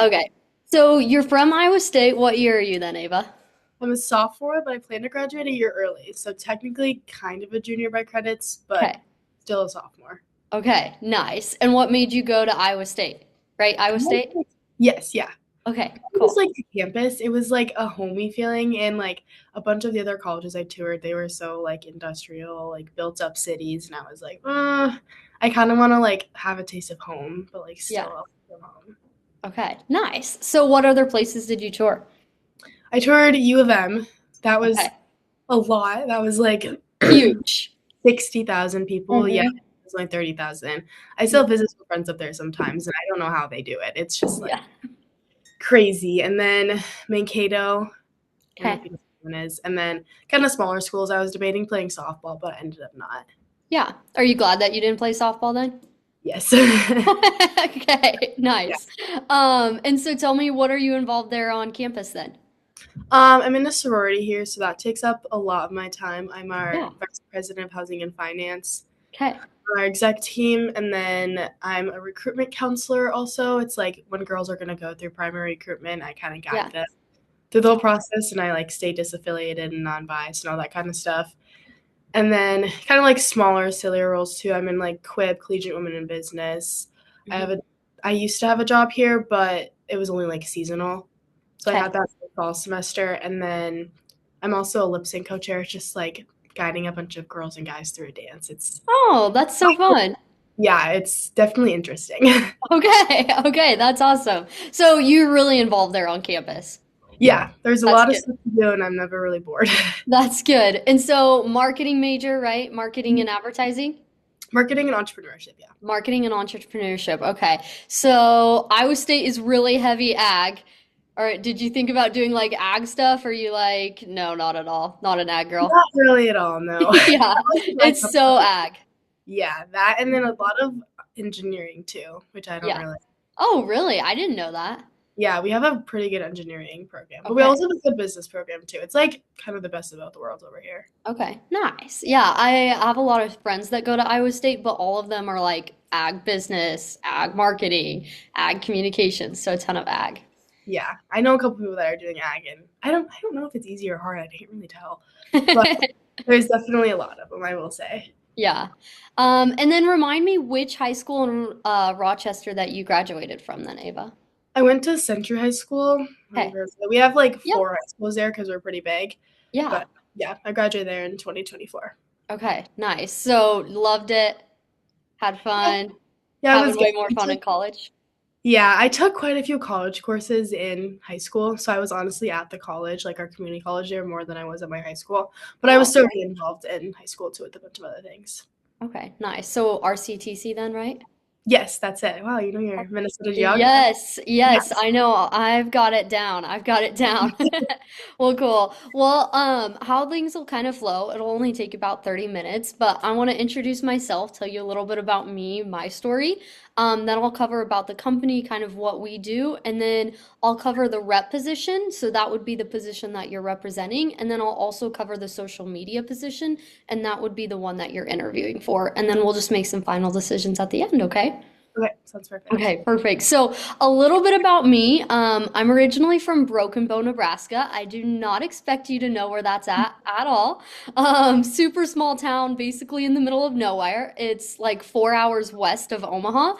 Okay. So you're from Iowa State. What year are you then, Ava? I'm a sophomore, but I plan to graduate a year early. So technically kind of a junior by credits, but Okay. still a sophomore. Okay. Nice. And what made you go to Iowa State? Right? Iowa State? Yes, yeah. Okay. It was Cool. like the campus. It was like a homey feeling, and like a bunch of the other colleges I toured, they were so like industrial, like built up cities, and I was like, I kind of want to like have a taste of home, but like Yeah. still feel home. Okay. Nice. So what other places did you tour? I toured U of M. That was Okay. a lot. That was like Huge. 60,000 people. Yeah, Hmm. it was only 30,000. I still visit some friends up there sometimes, and I don't know how they do it. It's just Yeah. like crazy. And then Mankato, I don't know if Okay. you know what one is. And then kind of smaller schools. I was debating playing softball, but I ended up not. Yeah. Are you glad that you didn't play softball then? Yes. Okay. Yeah. Nice. And so tell me, what are you involved there on campus then? I'm in a sorority here, so that takes up a lot of my time. I'm our Yeah. vice president of housing and finance, Okay. our exec team, and then I'm a recruitment counselor also. It's like when girls are going to go through primary recruitment, I kind of Yeah. guide them through the whole process, and I like stay disaffiliated and non-biased and all that kind of stuff. And then kind of like smaller, sillier roles too. I'm in like Quib, Collegiate Women in Business. I have Mhm. a I used to have a job here, but it was only like seasonal. So I Okay. had that for the fall semester. And then I'm also a lip sync co-chair, just like guiding a bunch of girls and guys through a dance. It's Oh, that's so fun. yeah, it's definitely interesting. Okay. Okay. That's awesome. So you're really involved there on campus. Yeah, there's a That's lot of good. stuff to do and I'm never really bored. That's good. And so marketing major, right? Marketing and advertising? Marketing and entrepreneurship, yeah. Marketing and entrepreneurship. Okay. So Iowa State is really heavy ag. All right. Did you think about doing like ag stuff? Or are you like, no, not at all. Not an ag girl. Not really at all, no. Yeah. My It's so ag. Yeah, that and then a lot of engineering too, which I don't Yeah. really. Oh, really? I didn't know that. Yeah, we have a pretty good engineering program, but we Okay. also have a good business program too. It's like kind of the best of both worlds over here. Okay. Nice. Yeah. I have a lot of friends that go to Iowa State, but all of them are like ag business, ag marketing, ag communications. So a ton of ag. Yeah, I know a couple people that are doing ag, and I don't know if it's easy or hard. I can't really tell, but there's definitely a lot of them. I will say. Yeah. And then remind me which high school in Rochester that you graduated from then, Ava. I went to Century High School. Okay. We have like Yep. 4 high schools there because we're pretty big, Yeah. but yeah, I graduated there in 2024. Okay. Nice. So loved it, had Yeah, fun, yeah, it was having good. way more fun in college. Yeah, I took quite a few college courses in high school, so I was honestly at the college, like our community college there, more than I was at my high school. But I was Oh, still really involved in high school too with a bunch of other things. okay. Nice. So RCTC then, right? Yes, that's it. Wow, you know your Minnesota geography. Yes, yes, Yes. I know. I've got it down. I've got it down. Well, cool. Well, how things will kind of flow. It'll only take about 30 minutes, but I want to introduce myself, tell you a little bit about me, my story. Then I'll cover about the company, kind of what we do, and then I'll cover the rep position. So that would be the position that you're representing, and then I'll also cover the social media position, and that would be the one that you're interviewing for. And then we'll just make some final decisions at the end, okay? Okay, sounds perfect. Okay, perfect. So, a little bit about me. I'm originally from Broken Bow, Nebraska. I do not expect you to know where that's at all. Super small town, basically in the middle of nowhere. It's like 4 hours west of Omaha.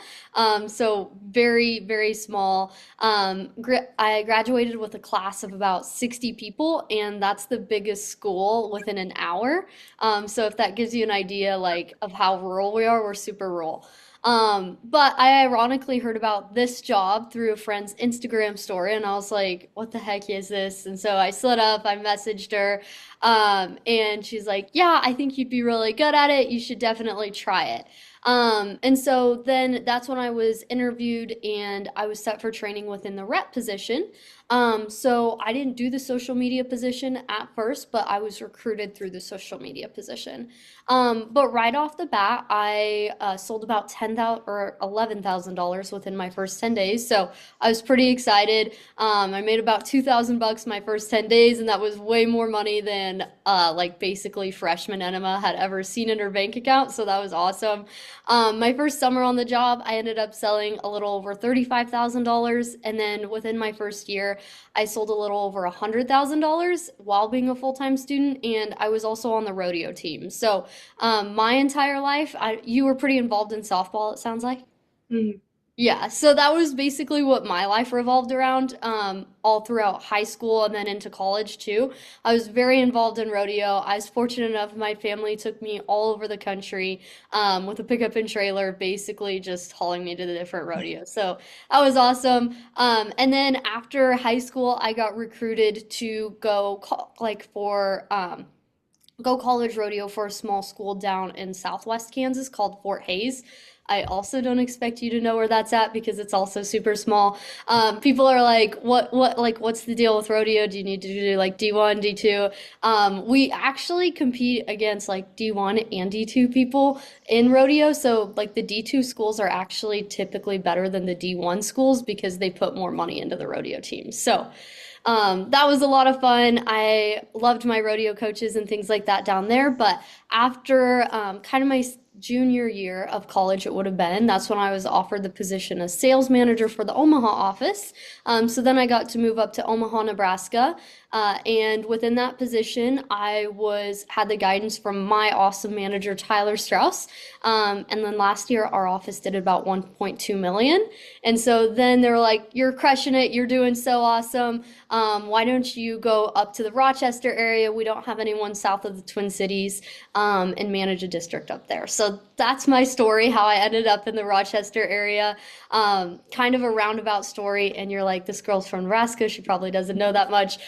So very, very small. I graduated with a class of about 60 people, and that's the biggest school within an hour. So if that gives you an idea, like of how rural we are, we're super rural. But I ironically heard about this job through a friend's Instagram story, and I was like, what the heck is this? And so I slid up, I messaged her, and she's like, yeah, I think you'd be really good at it. You should definitely try it. And so then that's when I was interviewed and I was set for training within the rep position. So I didn't do the social media position at first, but I was recruited through the social media position. But right off the bat, I sold about 10,000 or $11,000 within my first 10 days. So I was pretty excited. I made about 2,000 bucks my first 10 days, and that was way more money than like basically freshman Enema had ever seen in her bank account. So that was awesome. My first summer on the job, I ended up selling a little over $35,000. And then within my first year, I sold a little over $100,000 while being a full-time student. And I was also on the rodeo team. So my entire life, you were pretty involved in softball, it sounds like. Mhm. Yeah, so that was basically what my life revolved around, all throughout high school and then into college too. I was very involved in rodeo. I was fortunate enough, my family took me all over the country, with a pickup and trailer, basically just hauling me to the different rodeos. So that was awesome. And then after high school, I got recruited to go college rodeo for a small school down in southwest Kansas called Fort Hays. I also don't expect you to know where that's at because it's also super small. People are like, what's the deal with rodeo? Do you need to do like D1, D2? We actually compete against like D1 and D2 people in rodeo. So like the D2 schools are actually typically better than the D1 schools because they put more money into the rodeo teams. So that was a lot of fun. I loved my rodeo coaches and things like that down there. But after kind of my junior year of college, it would have been, that's when I was offered the position as sales manager for the Omaha office. So then I got to move up to Omaha, Nebraska. And within that position, I was had the guidance from my awesome manager, Tyler Strauss. And then last year, our office did about 1.2 million. And so then they were like, "You're crushing it. You're doing so awesome. Why don't you go up to the Rochester area? We don't have anyone south of the Twin Cities, and manage a district up there." So that's my story, how I ended up in the Rochester area. Kind of a roundabout story, and you're like, this girl's from Nebraska. She probably doesn't know that much.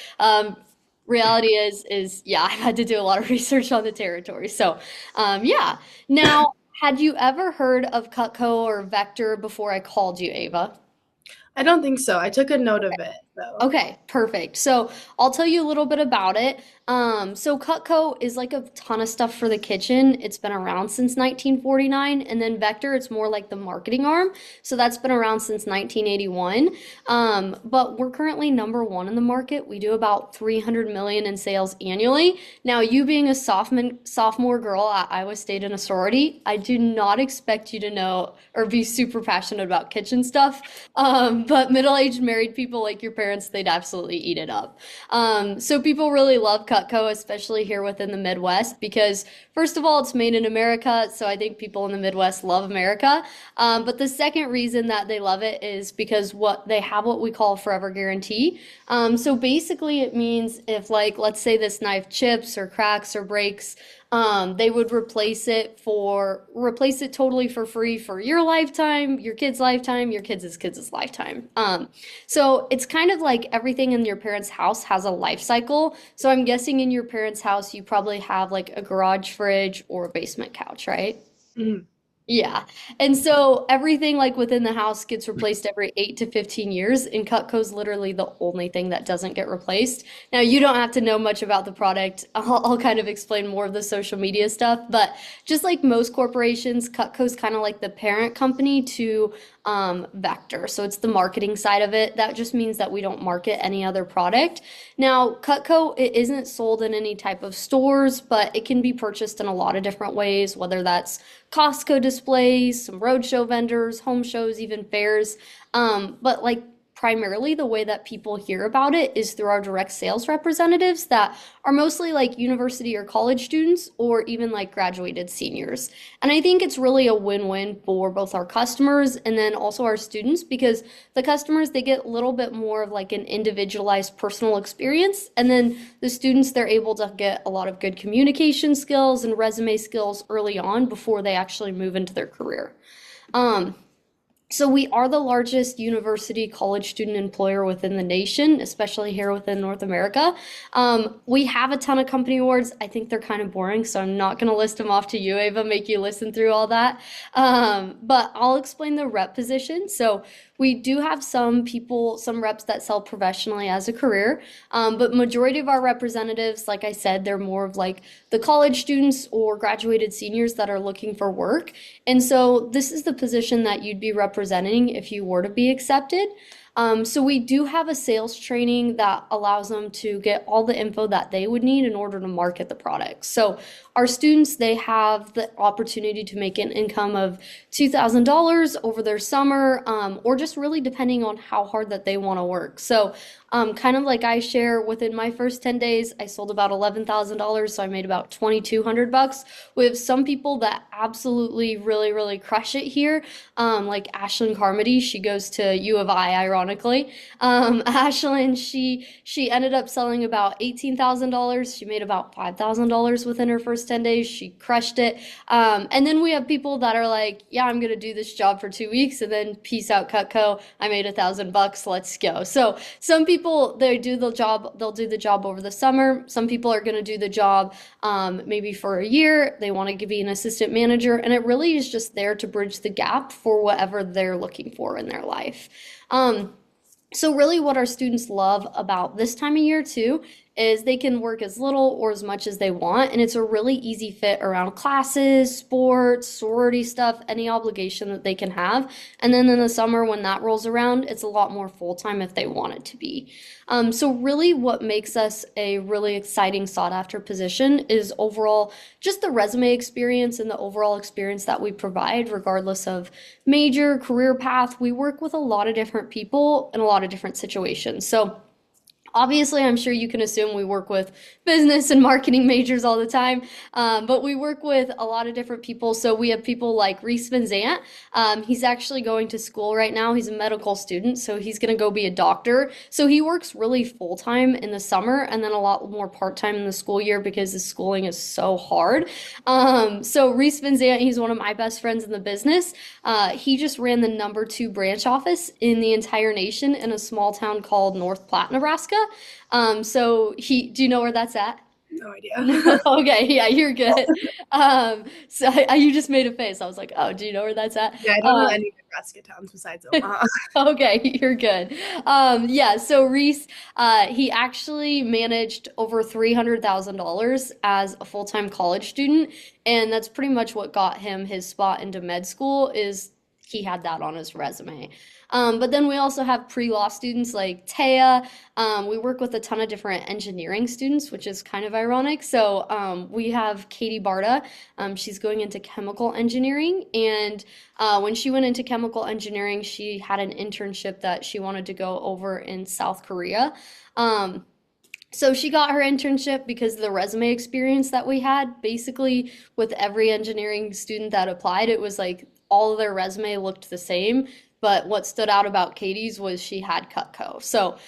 Reality is yeah, I've had to do a lot of research on the territory. So, yeah. Now, had you ever heard of Cutco or Vector before I called you, Ava? I don't think so. I took a note of it though. Okay, perfect. So I'll tell you a little bit about it. So Cutco is like a ton of stuff for the kitchen. It's been around since 1949, and then Vector, it's more like the marketing arm. So that's been around since 1981. But we're currently number one in the market. We do about 300 million in sales annually. Now, you being a sophomore girl at Iowa State in a sorority, I do not expect you to know or be super passionate about kitchen stuff. But middle-aged married people like your parents, they'd absolutely eat it up. So people really love Cutco, especially here within the Midwest, because first of all, it's made in America, so I think people in the Midwest love America. But the second reason that they love it is because what we call a forever guarantee. So basically, it means if like let's say this knife chips or cracks or breaks, they would replace it totally for free for your lifetime, your kid's lifetime, your kids' lifetime. So it's kind of like everything in your parents' house has a life cycle. So I'm guessing in your parents' house you probably have like a garage fridge or a basement couch, right? Mhm. Yeah. And so everything like within the house gets replaced every 8 to 15 years, and Cutco's literally the only thing that doesn't get replaced. Now, you don't have to know much about the product. I'll kind of explain more of the social media stuff, but just like most corporations, Cutco's kind of like the parent company to Vector. So it's the marketing side of it. That just means that we don't market any other product. Now, Cutco, it isn't sold in any type of stores, but it can be purchased in a lot of different ways, whether that's Costco displays, some roadshow vendors, home shows, even fairs. But like primarily the way that people hear about it is through our direct sales representatives that are mostly like university or college students or even like graduated seniors. And I think it's really a win-win for both our customers and then also our students because the customers they get a little bit more of like an individualized personal experience and then the students they're able to get a lot of good communication skills and resume skills early on before they actually move into their career. Um, so we are the largest university college student employer within the nation, especially here within North America. We have a ton of company awards. I think they're kind of boring, so I'm not going to list them off to you, Ava, make you listen through all that. But I'll explain the rep position. So we do have some people, some reps that sell professionally as a career, but majority of our representatives, like I said, they're more of like the college students or graduated seniors that are looking for work. And so this is the position that you'd be representing if you were to be accepted. So we do have a sales training that allows them to get all the info that they would need in order to market the product. So our students, they have the opportunity to make an income of $2,000 over their summer, or just really depending on how hard that they want to work. So kind of like I share, within my first 10 days, I sold about $11,000, so I made about 2,200 bucks. We have some people that absolutely really, really crush it here, like Ashlyn Carmody. She goes to U of I, ironically. Ashlyn, she ended up selling about $18,000. She made about $5,000 within her first 10 days. She crushed it. And then we have people that are like, yeah, I'm gonna do this job for 2 weeks and then peace out, Cutco. I made $1,000 bucks. Let's go. So some people, they do the job, they'll do the job over the summer. Some people are gonna do the job maybe for a year. They want to be an assistant manager, and it really is just there to bridge the gap for whatever they're looking for in their life. Um, so really what our students love about this time of year too is they can work as little or as much as they want, and it's a really easy fit around classes, sports, sorority stuff, any obligation that they can have. And then in the summer when that rolls around, it's a lot more full-time if they want it to be. So really what makes us a really exciting sought after position is overall just the resume experience and the overall experience that we provide regardless of major career path. We work with a lot of different people in a lot of different situations. So obviously, I'm sure you can assume we work with business and marketing majors all the time, but we work with a lot of different people. So we have people like Reese Van Zant. He's actually going to school right now. He's a medical student, so he's going to go be a doctor. So he works really full time in the summer and then a lot more part time in the school year because the schooling is so hard. So Reese Van Zant, he's one of my best friends in the business. He just ran the number 2 branch office in the entire nation in a small town called North Platte, Nebraska. So do you know where that's at? No idea. Okay, yeah, you're good. You just made a face. I was like, oh, do you know where that's at? Yeah, I don't know any Nebraska towns besides Omaha. Okay, you're good. Yeah, so Reese, he actually managed over $300,000 as a full-time college student, and that's pretty much what got him his spot into med school is he had that on his resume. But then we also have pre-law students like Taya. We work with a ton of different engineering students, which is kind of ironic. So we have Katie Barta. She's going into chemical engineering, and when she went into chemical engineering, she had an internship that she wanted to go over in South Korea. Um, so she got her internship because of the resume experience that we had. Basically, with every engineering student that applied, it was like all of their resume looked the same. But what stood out about Katie's was she had Cutco. So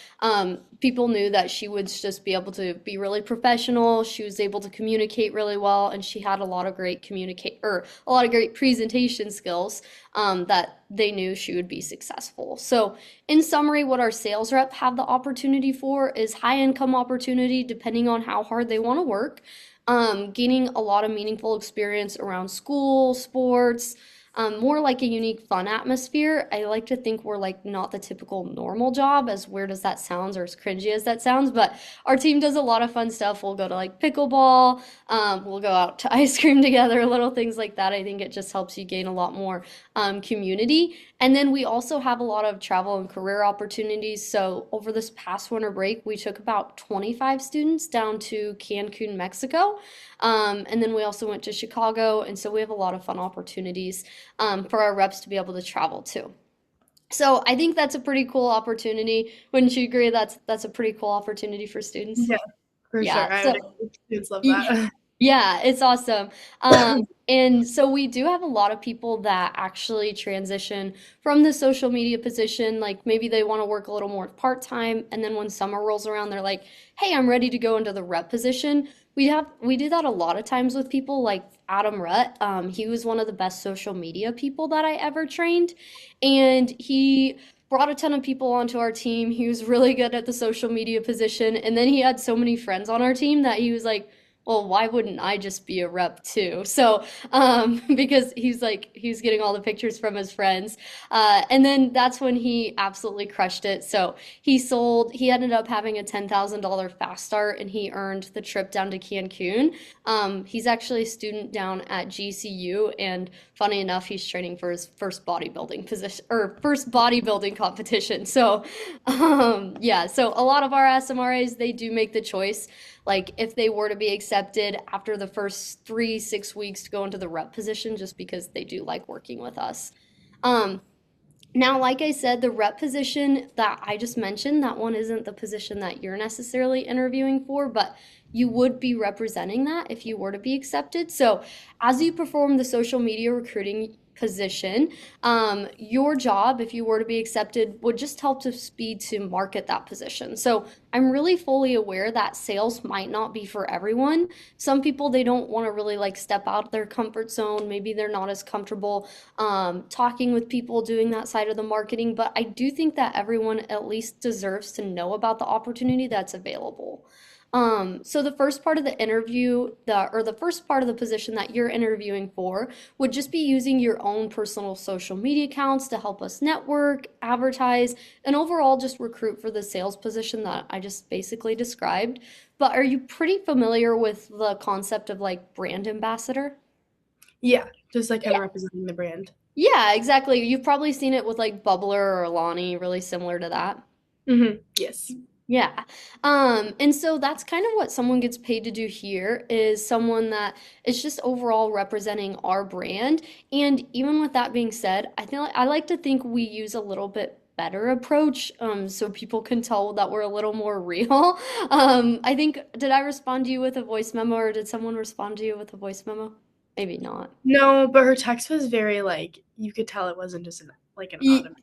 people knew that she would just be able to be really professional. She was able to communicate really well, and she had a lot of great a lot of great presentation skills that they knew she would be successful. So in summary, what our sales rep have the opportunity for is high income opportunity depending on how hard they want to work, gaining a lot of meaningful experience around school, sports, more like a unique fun atmosphere. I like to think we're like not the typical normal job, as weird as that sounds or as cringy as that sounds, but our team does a lot of fun stuff. We'll go to like pickleball, we'll go out to ice cream together, little things like that. I think it just helps you gain a lot more community. And then we also have a lot of travel and career opportunities. So over this past winter break, we took about 25 students down to Cancun, Mexico. And then we also went to Chicago. And so we have a lot of fun opportunities for our reps to be able to travel to. So I think that's a pretty cool opportunity. Wouldn't you agree? That's a pretty cool opportunity for students. Yeah, for sure. Yeah. I So would agree. Students love that. yeah, it's awesome. And so we do have a lot of people that actually transition from the social media position. Like maybe they want to work a little more part-time, and then when summer rolls around, they're like, "Hey, I'm ready to go into the rep position." We do that a lot of times with people like Adam Rutt. He was one of the best social media people that I ever trained, and he brought a ton of people onto our team. He was really good at the social media position, and then he had so many friends on our team that he was like, well, why wouldn't I just be a rep too? So, because he's like, he's getting all the pictures from his friends. And then that's when he absolutely crushed it. So he ended up having a $10,000 fast start and he earned the trip down to Cancun. He's actually a student down at GCU, and funny enough, he's training for his first bodybuilding position or first bodybuilding competition. So, yeah, so a lot of our SMRAs, they do make the choice like if they were to be accepted after the first 3, 6 weeks to go into the rep position, just because they do like working with us. Um, Now, like I said, the rep position that I just mentioned, that one isn't the position that you're necessarily interviewing for, but you would be representing that if you were to be accepted. So, as you perform the social media recruiting position, your job, if you were to be accepted, would just help to speed to market that position. So, I'm really fully aware that sales might not be for everyone. Some people, they don't want to really like step out of their comfort zone. Maybe they're not as comfortable talking with people, doing that side of the marketing. But I do think that everyone at least deserves to know about the opportunity that's available. So the first part of the interview, the first part of the position that you're interviewing for would just be using your own personal social media accounts to help us network, advertise, and overall just recruit for the sales position that I just basically described. But are you pretty familiar with the concept of like brand ambassador? Yeah, just like kind of representing the brand. Yeah, exactly. You've probably seen it with like Bubbler or Alani, really similar to that. Yes. Yeah. And so that's kind of what someone gets paid to do here is someone that is just overall representing our brand. And even with that being said, I like to think we use a little bit better approach so people can tell that we're a little more real. I think, did I respond to you with a voice memo or did someone respond to you with a voice memo? Maybe not. No, but her text was very like you could tell it wasn't just an automated one.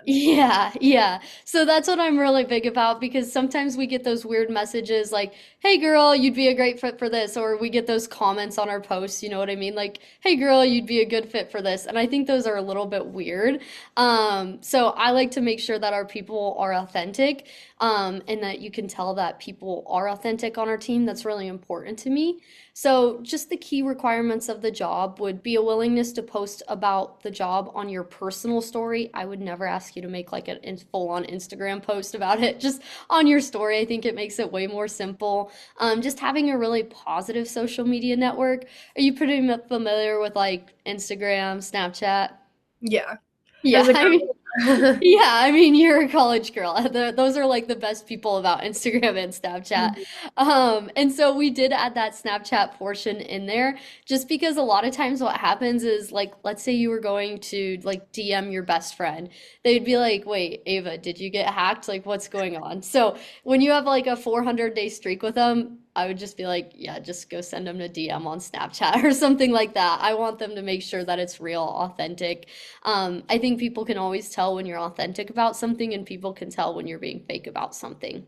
Yeah, yeah. So that's what I'm really big about because sometimes we get those weird messages like, "Hey girl, you'd be a great fit for this," or we get those comments on our posts, you know what I mean? Like, "Hey girl, you'd be a good fit for this." And I think those are a little bit weird. So I like to make sure that our people are authentic, and that you can tell that people are authentic on our team. That's really important to me. So, just the key requirements of the job would be a willingness to post about the job on your personal story. I would never ask you to make like a full-on Instagram post about it, just on your story. I think it makes it way more simple. Just having a really positive social media network. Are you pretty familiar with like Instagram, Snapchat? Yeah. Yeah, As a I mean, girl. yeah, I mean, you're a college girl. Those are like the best people about Instagram and Snapchat. Mhm. And so we did add that Snapchat portion in there just because a lot of times what happens is like, let's say you were going to like DM your best friend. They'd be like, wait, Ava, did you get hacked? Like, what's going on? So when you have like a 400-day streak with them, I would just be like, yeah, just go send them a DM on Snapchat or something like that. I want them to make sure that it's real, authentic. I think people can always tell when you're authentic about something, and people can tell when you're being fake about something.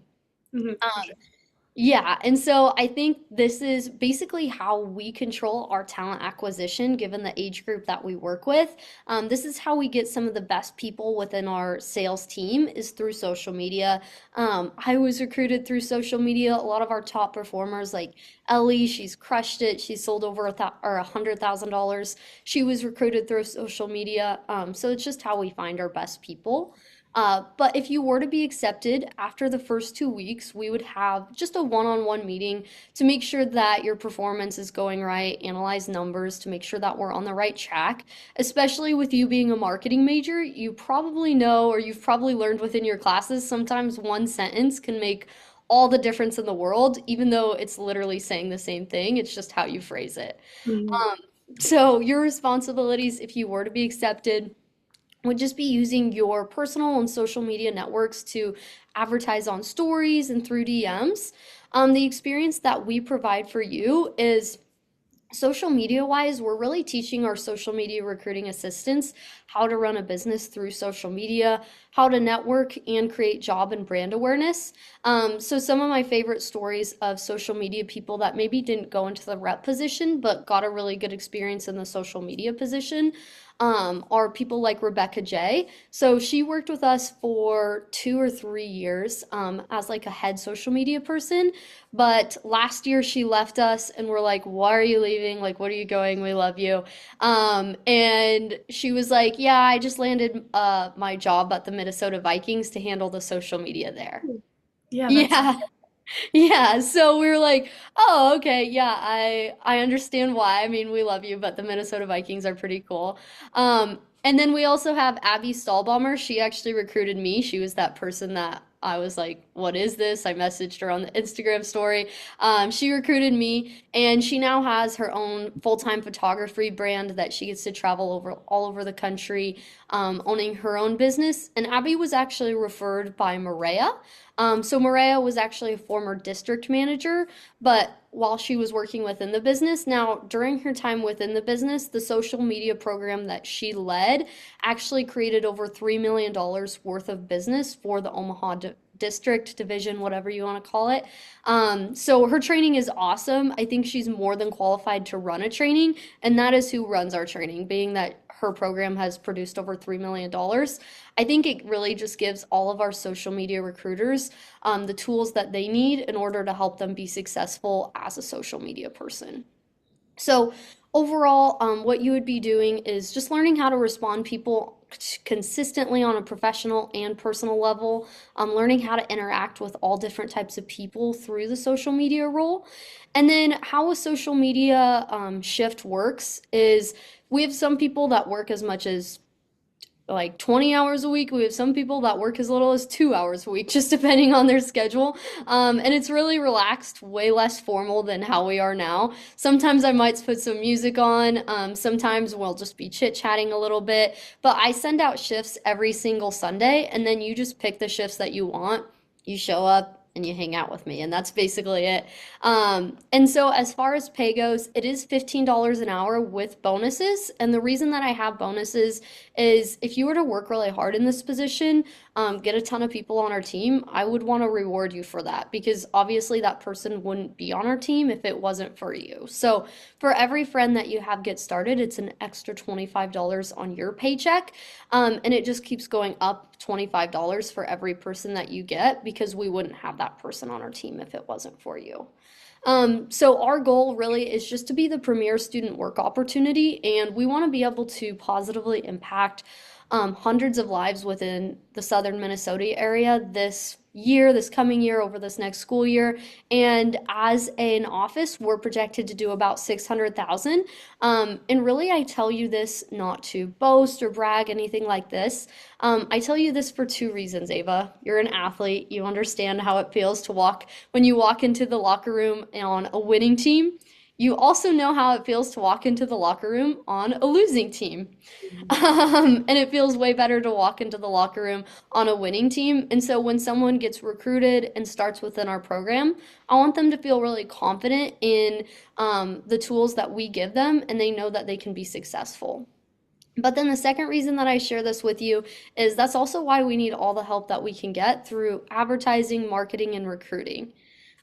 For Um, sure. yeah, and so I think this is basically how we control our talent acquisition given the age group that we work with. This is how we get some of the best people within our sales team is through social media. I was recruited through social media. A lot of our top performers, like Ellie, she's crushed it. She sold over $100,000. She was recruited through social media. So it's just how we find our best people. But if you were to be accepted after the first 2 weeks, we would have just a one-on-one meeting to make sure that your performance is going right, analyze numbers to make sure that we're on the right track. Especially with you being a marketing major, you probably know or you've probably learned within your classes, sometimes one sentence can make all the difference in the world, even though it's literally saying the same thing. It's just how you phrase it. Mhm. Um, so your responsibilities, if you were to be accepted, would just be using your personal and social media networks to advertise on stories and through DMs. The experience that we provide for you is social media wise, we're really teaching our social media recruiting assistants how to run a business through social media, how to network and create job and brand awareness. So, some of my favorite stories of social media people that maybe didn't go into the rep position but got a really good experience in the social media position. are people like Rebecca J. So she worked with us for 2 or 3 years as like a head social media person. But last year she left us and we're like, why are you leaving? Like, what are you going? We love you. And she was like, yeah, I just landed my job at the Minnesota Vikings to handle the social media there. Yeah, that's Yeah. Yeah, so we were like, "Oh, okay, yeah, I understand why. I mean, we love you, but the Minnesota Vikings are pretty cool." And then we also have Abby Stahlbaumer. She actually recruited me. She was that person that I was like, "What is this?" I messaged her on the Instagram story. She recruited me, and she now has her own full-time photography brand that she gets to travel over all over the country, owning her own business. And Abby was actually referred by Maria. So Maria was actually a former district manager, but while she was working within the business, now during her time within the business, the social media program that she led actually created over $3 million worth of business for the Omaha district division, whatever you want to call it. So her training is awesome. I think she's more than qualified to run a training, and that is who runs our training, being that her program has produced over $3 million. I think it really just gives all of our social media recruiters the tools that they need in order to help them be successful as a social media person. So overall, what you would be doing is just learning how to respond people consistently on a professional and personal level, learning how to interact with all different types of people through the social media role. And then how a social media shift works is we have some people that work as much as like 20 hours a week. We have some people that work as little as 2 hours a week, just depending on their schedule. And it's really relaxed, way less formal than how we are now. Sometimes I might put some music on. Sometimes we'll just be chit-chatting a little bit. But I send out shifts every single Sunday, and then you just pick the shifts that you want. You show up and you hang out with me, and that's basically it. And so as far as pay goes, it is $15 an hour with bonuses. And the reason that I have bonuses is if you were to work really hard in this position, get a ton of people on our team, I would want to reward you for that because obviously that person wouldn't be on our team if it wasn't for you. So for every friend that you have get started, it's an extra $25 on your paycheck. And it just keeps going up $25 for every person that you get because we wouldn't have that person on our team if it wasn't for you. So our goal really is just to be the premier student work opportunity, and we want to be able to positively impact hundreds of lives within the southern Minnesota area this year, this coming year, over this next school year. And as an office, we're projected to do about 600,000. And really, I tell you this not to boast or brag, anything like this. I tell you this for two reasons, Ava. You're an athlete. You understand how it feels to walk when you walk into the locker room on a winning team. You also know how it feels to walk into the locker room on a losing team. And it feels way better to walk into the locker room on a winning team. And so when someone gets recruited and starts within our program, I want them to feel really confident in the tools that we give them and they know that they can be successful. But then the second reason that I share this with you is that's also why we need all the help that we can get through advertising, marketing, and recruiting.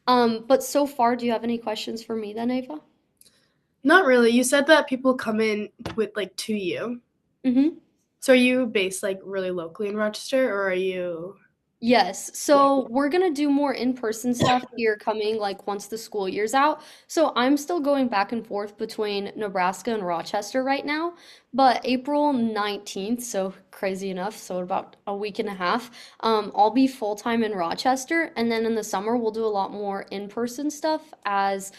But so far, do you have any questions for me then, Ava? Not really. You said that people come in with like to you. Mm-hmm. So are you based like really locally in Rochester or are you Yes, yeah. so we're gonna do more in-person stuff here coming like once the school year's out. So I'm still going back and forth between Nebraska and Rochester right now, but April 19th, so crazy enough, so about a week and a half, I'll be full-time in Rochester, and then in the summer we'll do a lot more in-person stuff as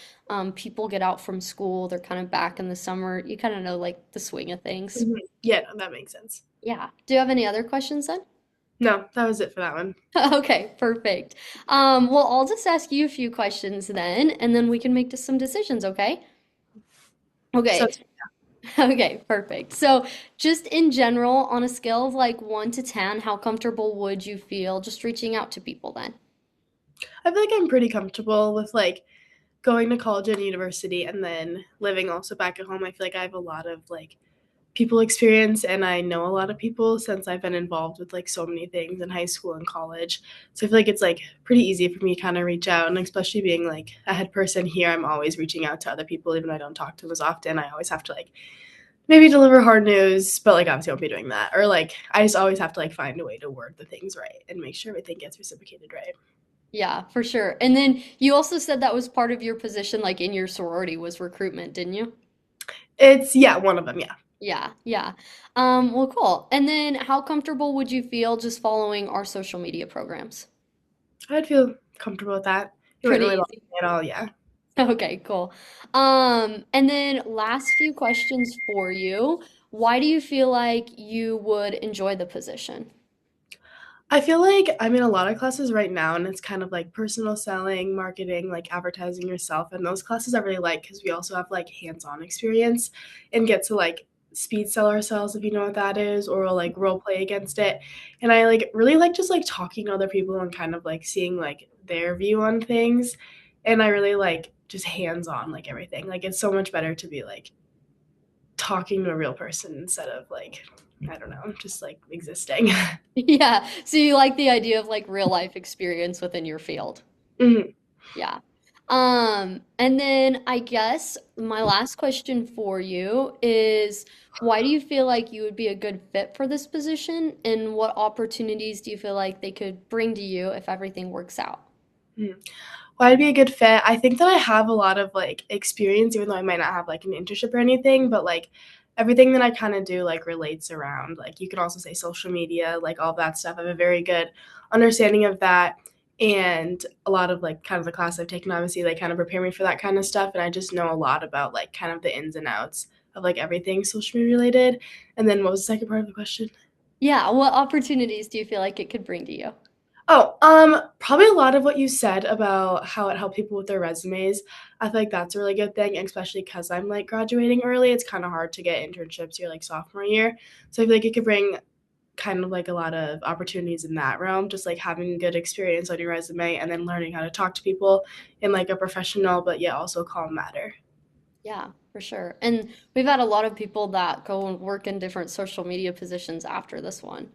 people get out from school. They're kind of back in the summer. You kind of know like the swing of things. Mhm. Yeah, no, that makes sense. Yeah. Do you have any other questions then? No, that was it for that one. Okay, perfect. Well, I'll just ask you a few questions then, and then we can make some decisions, okay? So Okay, okay, perfect. So, just in general, on a scale of like 1 to 10, how comfortable would you feel just reaching out to people then? I feel like I'm pretty comfortable with like going to college and university and then living also back at home. I feel like I have a lot of like people experience and I know a lot of people since I've been involved with like so many things in high school and college. So I feel like it's like pretty easy for me to kind of reach out and especially being like a head person here, I'm always reaching out to other people even though I don't talk to them as often. I always have to like maybe deliver hard news, but like obviously I won't be doing that. Or like I just always have to like find a way to word the things right and make sure everything gets reciprocated right. Yeah, for sure. And then you also said that was part of your position, like in your sorority, was recruitment, didn't you? It's yeah, one of them, yeah. Yeah, yeah. Well, cool. And then how comfortable would you feel just following our social media programs? I'd feel comfortable with that. It wouldn't Pretty really bother easy. me at all, yeah. Okay, cool. And then last few questions for you. Why do you feel like you would enjoy the position? I feel like I'm in a lot of classes right now, and it's kind of like personal selling, marketing, like advertising yourself. And those classes I really like because we also have like hands on experience and get to like speed sell ourselves, if you know what that is, or like role play against it. And I like really like just like talking to other people and kind of like seeing like their view on things. And I really like just hands on like everything. Like it's so much better to be like talking to a real person instead of like, I don't know, just like existing. Yeah, so you like the idea of like real life experience within your field. Mhm. Yeah. And then I guess my last question for you is why do you feel like you would be a good fit for this position, and what opportunities do you feel like they could bring to you if everything works out? Mhm. Well, I'd be a good fit. I think that I have a lot of like experience, even though I might not have like an internship or anything, but like everything that I kind of do like relates around like you could also say social media, like all that stuff. I have a very good understanding of that. And a lot of like kind of the class I've taken, obviously, they kind of prepare me for that kind of stuff. And I just know a lot about like kind of the ins and outs of like everything social media related. And then what was the second part of the question? Yeah, what opportunities do you feel like it could bring to you? Oh, probably a lot of what you said about how it helped people with their resumes. I feel like that's a really good thing, especially because I'm like graduating early. It's kind of hard to get internships your like sophomore year, so I feel like it could bring kind of like a lot of opportunities in that realm. Just like having good experience on your resume and then learning how to talk to people in like a professional but yet also calm manner. Yeah, for sure. And we've had a lot of people that go and work in different social media positions after this one.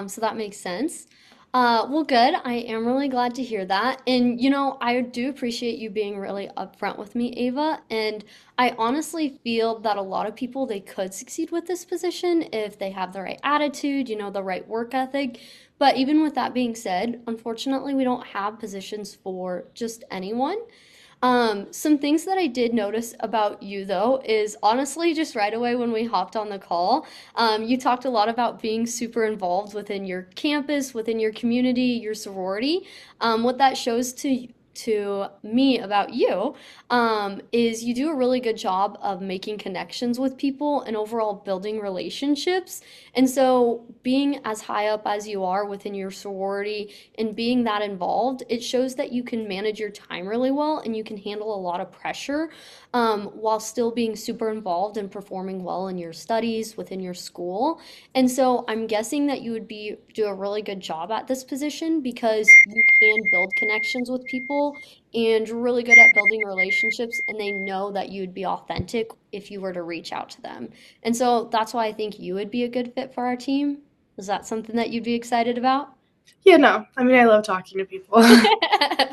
So that makes sense. Well, good. I am really glad to hear that. And, I do appreciate you being really upfront with me, Ava. And I honestly feel that a lot of people, they could succeed with this position if they have the right attitude, the right work ethic. But even with that being said, unfortunately, we don't have positions for just anyone. Some things that I did notice about you though is honestly just right away when we hopped on the call, you talked a lot about being super involved within your campus, within your community, your sorority. What that shows to me about you is you do a really good job of making connections with people and overall building relationships. And so, being as high up as you are within your sorority and being that involved, it shows that you can manage your time really well and you can handle a lot of pressure while still being super involved and performing well in your studies within your school. And so I'm guessing that you would do a really good job at this position because you can build connections with people and you're really good at building relationships, and they know that you'd be authentic if you were to reach out to them. And so that's why I think you would be a good fit for our team. Is that something that you'd be excited about? Yeah, no, I mean I love talking to people.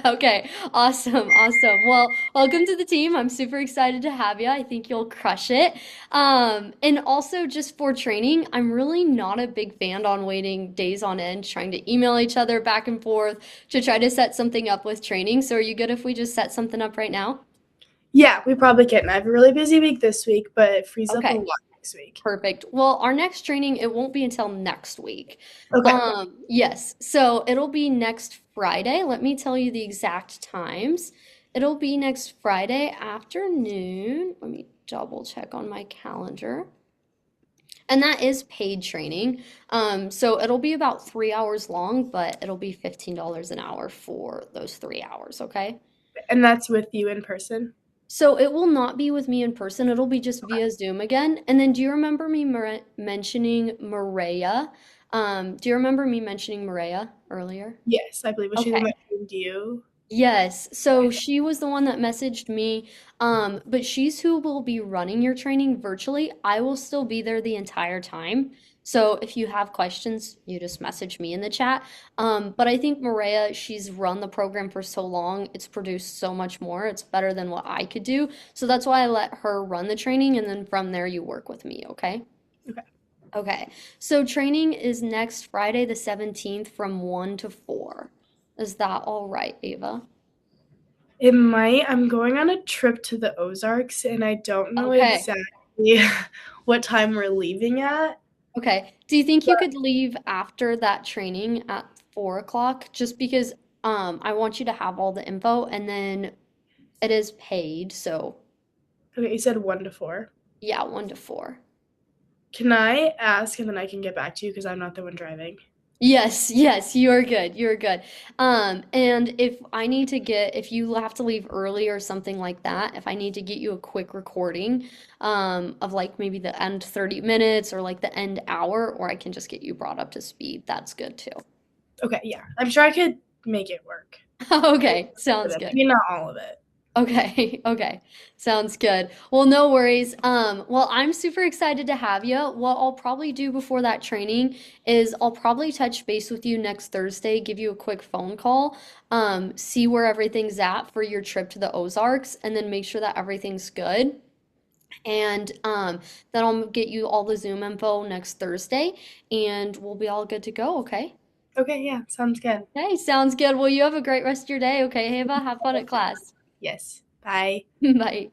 Okay, awesome, awesome. Well, welcome to the team. I'm super excited to have you. I think you'll crush it. And also just for training, I'm really not a big fan on waiting days on end, trying to email each other back and forth to try to set something up with training. So are you good if we just set something up right now? Yeah, we probably can. I have a really busy week this week, but it frees up a Okay. lot next week. Perfect. Well, our next training, it won't be until next week. Okay. Yes, so it'll be next Friday. Let me tell you the exact times. It'll be next Friday afternoon. Let me double check on my calendar. And that is paid training. So it'll be about 3 hours long, but it'll be $15 an hour for those 3 hours, okay? And that's with you in person? So it will not be with me in person. It'll be just via Zoom again. And then do you remember me mentioning Maria? Do you remember me mentioning Maria earlier? Yes, I believe. Was she the one Okay. that came to you? Yes. So she was the one that messaged me. But she's who will be running your training virtually. I will still be there the entire time. So if you have questions, you just message me in the chat. But I think Maria, she's run the program for so long, it's produced so much more. It's better than what I could do. So that's why I let her run the training, and then from there you work with me, okay? Okay. Okay. So training is next Friday the 17th from 1 to 4. Is that all right, Ava? It might. I'm going on a trip to the Ozarks and I don't know Okay. exactly what time we're leaving at. Okay. Do you think you could leave after that training at 4 o'clock? Just because I want you to have all the info, and then it is paid, so Okay, you said 1 to 4. yeah, 1 to 4. Can I ask and then I can get back to you because I'm not the one driving? Yes, yes, you're good. You're good. And if you have to leave early or something like that, if I need to get you a quick recording, of like maybe the end 30 minutes or like the end hour, or I can just get you brought up to speed. That's good too. Okay, yeah. I'm sure I could make it work. Maybe Okay, some of sounds it, good. maybe not all of it. Okay, okay. Sounds good. Well, no worries. Well, I'm super excited to have you. What I'll probably do before that training is I'll probably touch base with you next Thursday, give you a quick phone call, see where everything's at for your trip to the Ozarks, and then make sure that everything's good. And then I'll get you all the Zoom info next Thursday, and we'll be all good to go, okay? Okay, yeah, sounds good. Okay, sounds good. Well, you have a great rest of your day, okay, Ava? Have fun at class. Yes. Bye. Bye.